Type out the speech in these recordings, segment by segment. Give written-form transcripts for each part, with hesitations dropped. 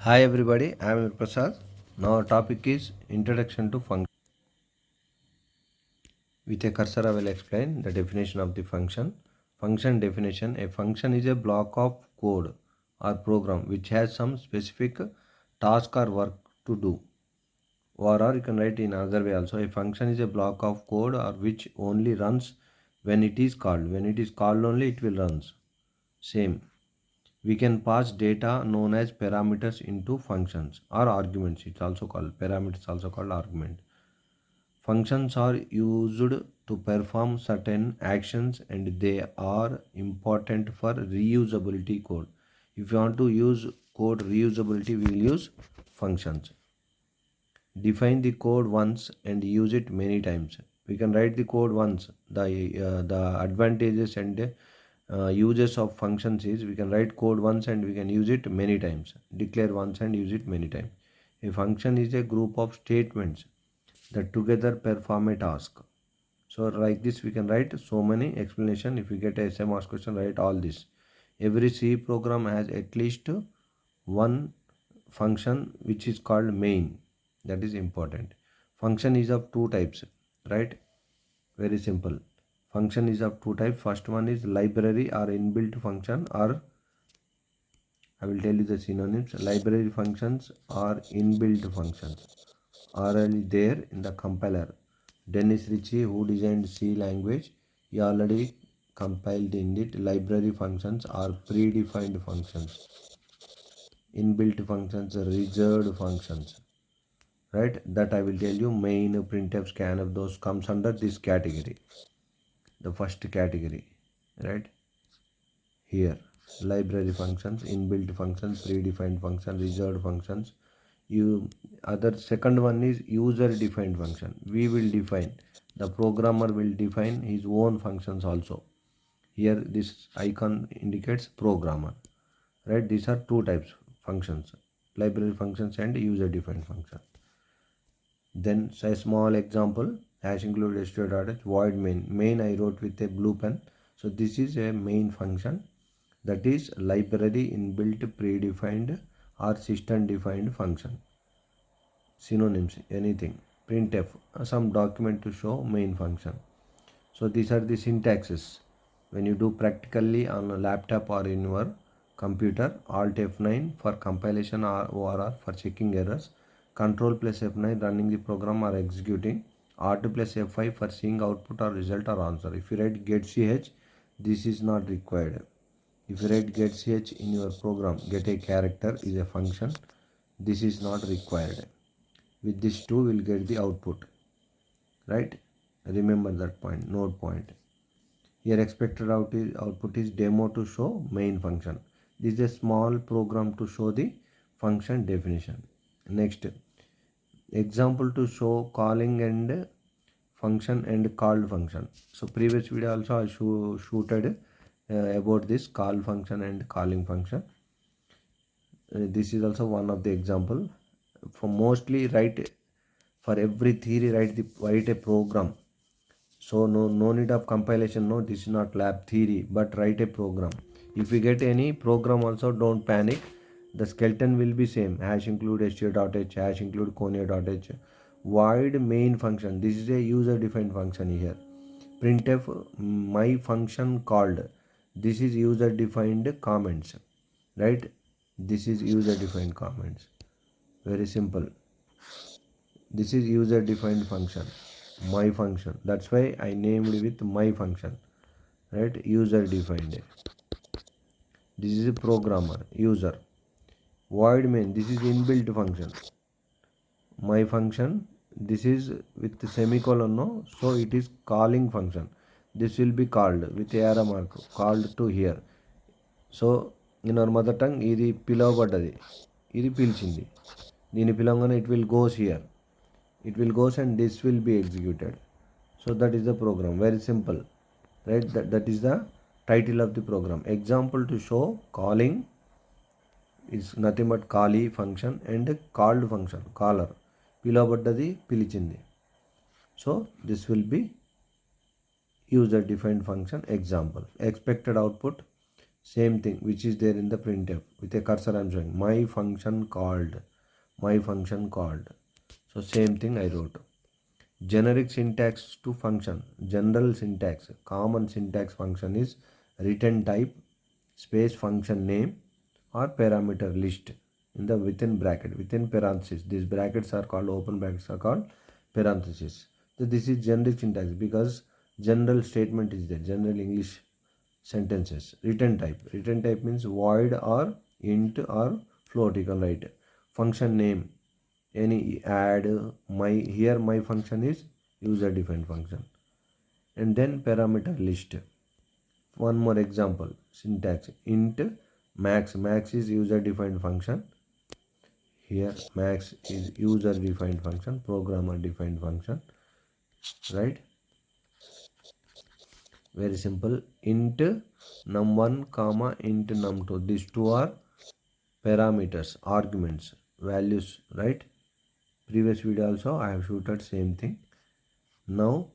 Hi everybody, I am Prasad. Now our topic is introduction to function. With a cursor I will explain the definition of the function. Function definition: a function is a block of code or program which has some specific task or work to do. Or you can write in another way also, a function is a block of code or which only runs when it is called. When it is called only it will runs. Same. We can pass data known as parameters into functions or arguments. It's also called parameters, also called argument. Functions are used to perform certain actions and they are important for reusability code. If you want to use code reusability, we will use functions. Define the code once and use it many times. We can write the code once. The advantages and uses of functions is we can write code once and we can use it many times. Declare once and use it many times. A function is a group of statements that together perform a task. So like this we can write so many explanation. If we get a SMR question, write all this. Every C program has at least one function which is called main. That is important. Function is of two types, right? Very simple. Function is of two types. First one is library or inbuilt function, or I will tell you the synonyms. Library functions or inbuilt functions are already there in the compiler. Dennis Ritchie, who designed C language, he already compiled in it. Library functions are predefined functions. Inbuilt functions are reserved functions. Right? That I will tell you. Main, printf, scanf, those comes under this category. The first category. Right? Here. Library functions, inbuilt functions, predefined functions, reserved functions. Second one is user defined function. We will define, the programmer will define his own functions also. Here this icon indicates programmer, right? These are two types functions, library functions and user defined function. Then a small example, hash include str.h void main I wrote with a blue pen. So this is a main function, that is library inbuilt predefined or system defined function. Synonyms, anything. Printf, some document to show main function. So these are the syntaxes. When you do practically on a laptop or in your computer, Alt F9 for compilation or ORR for checking errors, Control plus F9 running the program or executing, Alt plus F5 for seeing output or result or answer. If you write getch, this is not required. If you write getch in your program, get a character is a function, this is not required. With this two will get the output, right? Remember that point, node point. Here expected output is demo to show main function. This is a small program to show the function definition. Next, example to show calling and function and called function. So previous video also I shooted about this call function and calling function. This is also one of the example. For mostly write, for every theory write a program. So no need of compilation. No, this is not lab theory, but write a program. If you get any program also, don't panic. The skeleton will be same. Hash include str.h, hash include conio.h. Void main function. This is a user defined function here. Printf my function called. This is user defined comments, right? This is user defined comments. Very simple. This is user defined function, my function. That's why I named with my function, right? User defined. This is a programmer, user. Void main, this is inbuilt function. My function, this is with semicolon, no, so it is calling function. This will be called with arrow mark, called to here. So in our mother tongue, ఇది పిలవబడ్డది, ఇది పిలిచింది. దీని పిలవగానే it will goes here. It will goes and this will be executed. So that is the program. Very simple, right? That is the title of the program. Example to show calling is nothing but kali function and called function, caller. పిలవబడ్డది, పిలిచింది. So this will be user defined function example. Expected output, Same thing which is there in the printf. With a cursor I'm showing my function called, my function called. So same thing I wrote. Generic syntax to function. General syntax, common syntax function is return type space function name or parameter list in the within bracket, within parenthesis. These brackets are called, open brackets are called parenthesis. So this is generic syntax because general statement is there, general English sentences. Return type, return type means void or int or float, you can write. Function name, any add, my, here my function is user defined function. And then parameter list. One more example, syntax int max, max is user defined function. Here max is user defined function, programmer defined function, right? Very simple. Int num1 comma int num2, these two are parameters, arguments, values, right? Previous video also I have shooted same thing. Now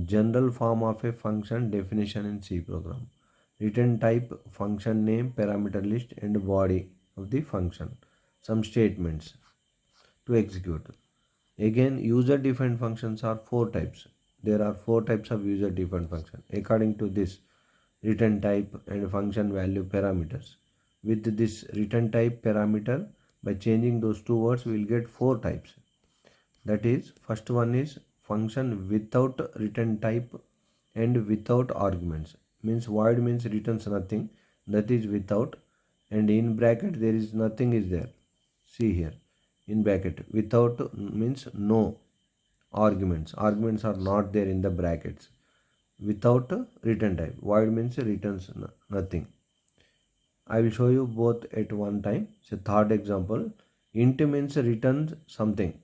general form of a function definition in C program. Return type, function name, parameter list and body of the function. Some statements to execute. Again, user defined functions are four types. There are four types of user defined function according to this return type and function value parameters. With this return type parameter, by changing those two words we will get four types. That is, first one is function without return type and without arguments. Means void means returns nothing, that is without, and in bracket there is nothing is there. See here, in bracket without means no arguments. Arguments are not there in the brackets. Without return type, void means returns nothing. I will show you both at one time. So third example, int means returns something.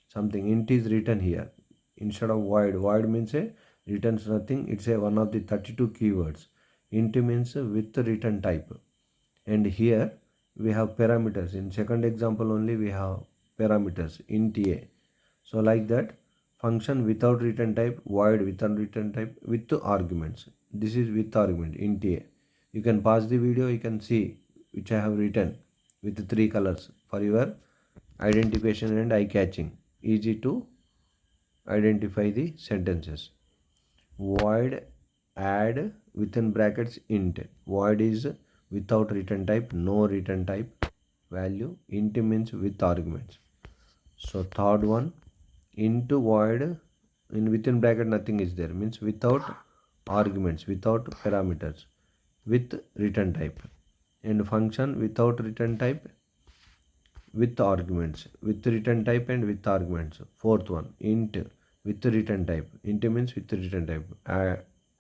Something int is written here instead of void. Void means a returns nothing. It's a one of the 32 keywords. Int means with return type, and here we have parameters. In second example only we have parameters int a. So like that, function without return type, void without return type, with arguments. This is with argument int a. You can pause the video, you can see which I have written with three colors for your identification and eye catching. Easy to identify the sentences. Void add within brackets int. Void is without return type, no return type value. Int means with arguments. So third one, int void in within bracket nothing is there, means without arguments, without parameters, with return type. And function without return type, with arguments, with return type and with arguments. Fourth one, int with return type. Int means with return type.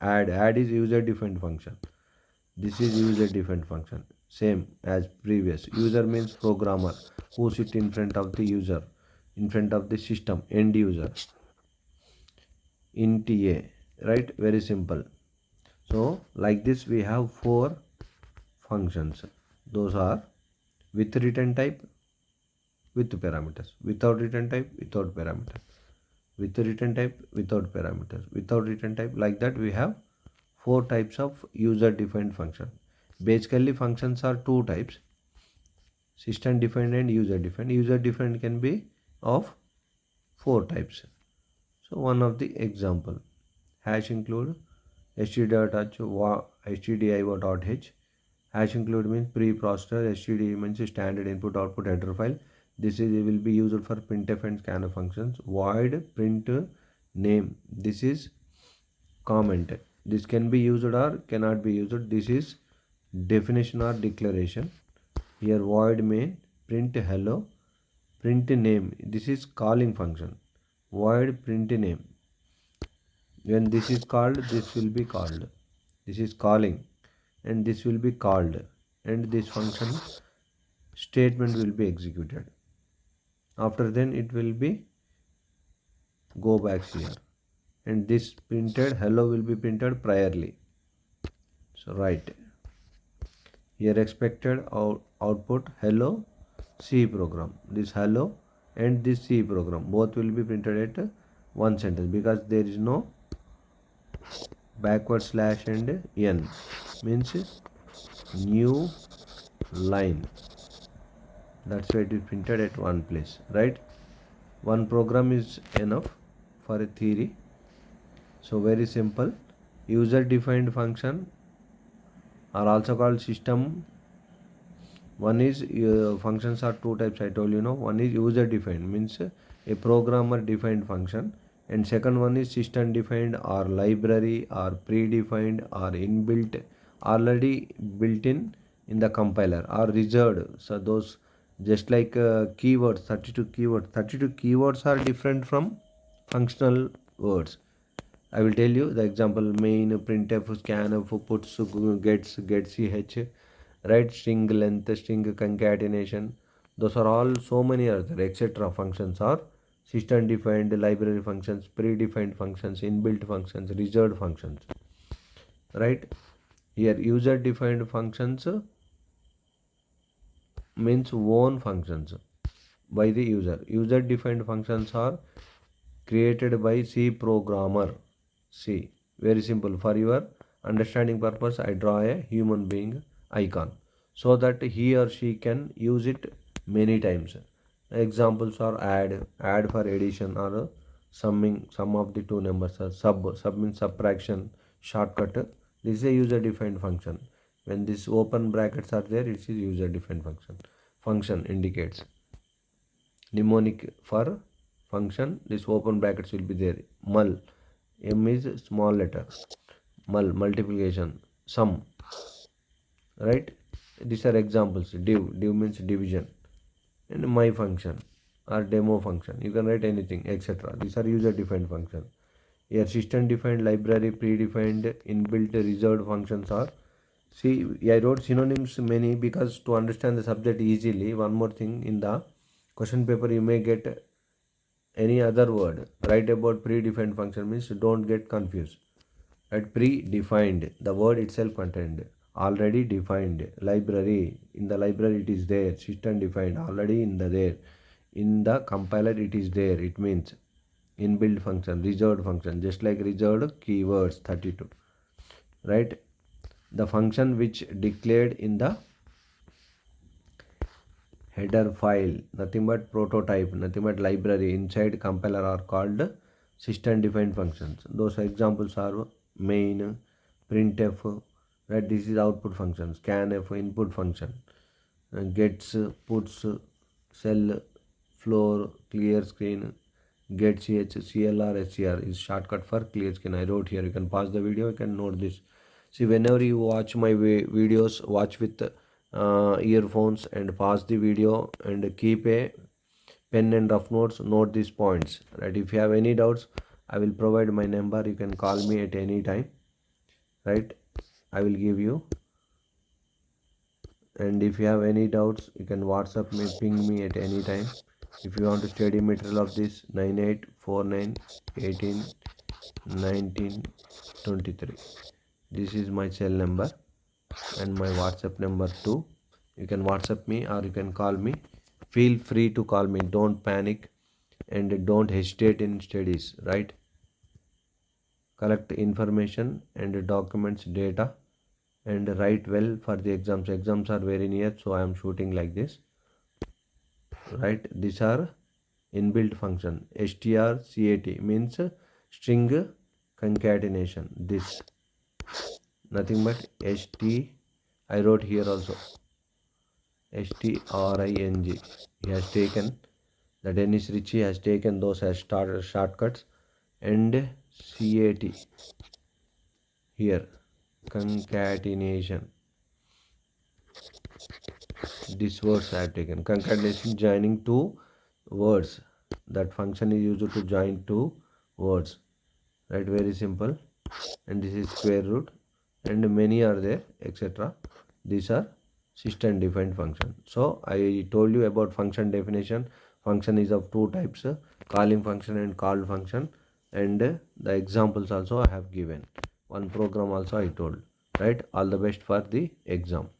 Add is user defined function. This is user defined function, same as previous. User means programmer who sit in front of the user, in front of the system, end user. Int a, right? Very simple. So like this we have four functions. Those are with return type, with parameters, without return type, without parameters, with return type, without parameters, without return type. Like that we have four types of user defined function. Basically functions are two types, system defined and user defined. User defined can be of four types. So one of the example, hash include stdio.h. Hash include means preprocessor, std means standard input output header file. This is will be used for printf and scanf functions. Void print name, this is comment. This can be used or cannot be used. This is definition or declaration. Here void main, print hello, print name, this is calling function. Void print name, when this is called, this will be called. This is calling and this will be called, and this function statement will be executed. After then it will be go back here, and this printed hello will be printed priorly. So right here expected output hello C program. This hello and this C program both will be printed at one sentence because there is no backward slash and n, means new line. That's why it is printed at one place, right? One program is enough for a theory. So very simple. User defined function are also called system. One is functions are two types, I told you. One is user defined, means a programmer defined function, and second one is system defined or library or predefined or inbuilt, already built in the compiler or reserved. So those, just like keywords, 32 keywords are different from functional words. I will tell you the example: main, printf, scanf, puts, gets ch, right? String length, string concatenation. Those are all so many other etc. functions are system defined, library functions, predefined functions, inbuilt functions, reserved functions. Right? Here user defined functions means own functions by the user. User defined functions are created by C programmer. C. Very simple. For your understanding purpose, I draw a human being icon so that he or she can use it many times. Examples are add for addition, or summing, sum of the two numbers, or sub means subtraction, shortcut. This is a user defined function. When these open brackets are there, it is user defined function. Function indicates mnemonic for function. This open brackets will be there. Mul, m is small letter. Mul, multiplication. Sum, right? These are examples. Div means division, and my function or demo function. You can write anything, etc. These are user defined function. Here system defined, library, predefined, inbuilt, reserved functions are. See, I wrote synonyms many because to understand the subject easily. One more thing, in the question paper you may get any other word. Write about predefined function, means don't get confused. At predefined, the word itself contained. Already defined, library, in the library it is there. System defined, already in the there. In the compiler it is there. It means inbuilt function, reserved function, just like reserved keywords 32, right? The function which declared in the header file, nothing but prototype, nothing but library inside compiler, are called system defined functions. Those examples are main, printf, right? This is output function. Scanf, input function. Gets, puts, cell, floor, clear screen. Get ch, clr, scr is shortcut for clear screen. I wrote here. You can pause the video, you can note this. See, whenever you watch my videos, watch with earphones and pause the video and keep a pen and rough notes. Note these points, right? If you have any doubts, I will provide my number. You can call me at any time, right? I will give you. And if you have any doubts, you can WhatsApp me, ping me at any time. If you want to study material of this, 9849181923. This is my cell number and my WhatsApp number too. You can WhatsApp me or you can call me. Feel free to call me. Don't panic and don't hesitate in studies, right? Collect information and documents data and write well for the exams. Exams are very near, so I am shooting like this, right? These are inbuilt function. strcat means string concatenation. This nothing but st. I wrote here also string. He has taken, the Dennis Ritchie has taken those as shortcuts, and cat here concatenation. These words I have taken. Concatenation, joining two words. That function is used to join two words, right? Very simple. And this is square root, and many are there, etc. These are system defined function. So I told you about function definition. Function is of two types, calling function and called function, and the examples also I have given. One program also I told, right? All the best for the exam.